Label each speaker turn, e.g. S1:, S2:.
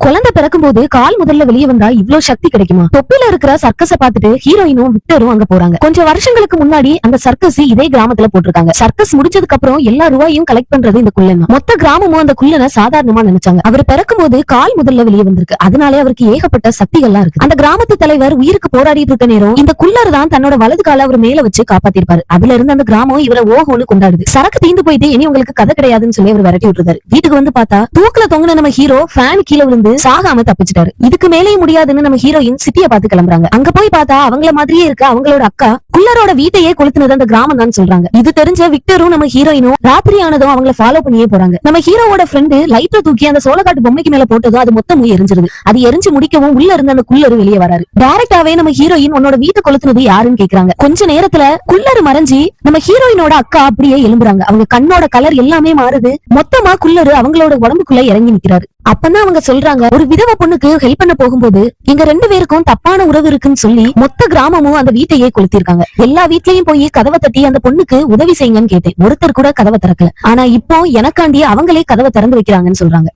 S1: குழந்தை பிறக்கும் போது கால் முதல்ல வெளியே வந்தா இவ்வளவு சக்தி கிடைக்குமா? தொப்பில இருக்கிற சர்க்கஸ பாத்துட்டு ஹீரோயினும் விக்டரும் அங்க போறாங்க. கொஞ்சம் வருஷங்களுக்கு முன்னாடி அந்த சர்க்கஸ் இதே கிராமத்துல போட்டிருக்காங்க. சர்க்கஸ் முடிச்சதுக்கு அப்புறம் எல்லா ரூபாயும் கலெக்ட் பண்றது இந்த குள்ளன். மொத்த கிராமமும் அந்த குள்ளனை சாதாரணமா நினைச்சாங்க. அவர் பிறக்கும் போது கால் முதல்ல வெளியே வந்திருக்கு. அதனாலே அவருக்கு ஏகப்பட்ட சக்திகள்லாம் இருக்கு. அந்த கிராமத்து தலைவர் உயிருக்கு போராடிட்டு இருக்க நேரம் இந்த குள்ளர் தான் தன்னோட வலது கால அவர் மேல வச்சு காப்பாத்திருப்பாரு. அதுல இருந்து அந்த கிராமம் இவரை ஓஹோன்னு கொண்டாடுது. சரக்கு தீந்து போயிட்டு இனி உங்களுக்கு கதை கிடையாதுன்னு சொல்லி அவர் விரட்டி விட்டுருக்காரு. வீட்டுக்கு வந்து பார்த்தா தூக்குல தொங்குன நம்ம ஹீரோ ஃபேன் கீழே விழுந்து சாகாம தப்பிச்சிட்டாரு. இதுக்கு மேலேயும் முடியாதுன்னு நம்ம ஹீரோயின் சிட்டியை பார்த்து கிளம்புறாங்க. அங்க போய் பார்த்தா அவங்கள மாதிரியே இருக்க அவங்களோட அக்கா குள்ளரோட வீட்டையே கொளுத்துனது அந்த கிராமம் தான் சொல்றாங்க. இது தெரிஞ்ச விக்டரும் நம்ம ஹீரோயினும் ராத்திரி ஆனதும் அவங்கள ஃபாலோ பண்ணியே போறாங்க. நம்ம ஹீரோவோட ஃப்ரெண்டு லைட்டர் தூக்கி அந்த சோளக்காட்டு பொம்மைக்கு மேல போட்டதும் அது மொத்தமும் எரிஞ்சிருது. அது எரிஞ்சு முடிக்கவும் உள்ள இருந்து அந்த குள்ளரு வெளியே வராரு. டைரக்டாவே நம்ம ஹீரோயின் உன்னோட வீட்டை கொளுத்துனது யாருன்னு கேக்குறாங்க. கொஞ்ச நேரத்துல குள்ளரு மறைஞ்சி நம்ம ஹீரோயினோட அக்கா அப்படியே எழும்புறாங்க. அவங்க கண்ணோட கலர் எல்லாமே மாறுது. மொத்தமா குள்ளரு அவங்களோட உடம்புக்குள்ள இறங்கி நிக்கிறாரு. அப்பதான் அவங்க சொல்றாங்க, ஒரு விதவை பொண்ணுக்கு ஹெல்ப் பண்ண போகும்போது எங்க 2 பேருக்கும் தப்பான உறவு இருக்குன்னு சொல்லி மொத்த கிராமமும் அந்த வீட்டையே கொளுத்திருக்காங்க. எல்லா வீட்லயும் போய் கதவை தட்டி அந்த பொண்ணுக்கு உதவி செய்யுங்கன்னு கேட்டேன். ஒருத்தர் கூட கதவை திறக்கல. ஆனா இப்போ எனக்காண்டி அவங்களே கதவை திறந்து வைக்கிறாங்கன்னு சொல்றாங்க.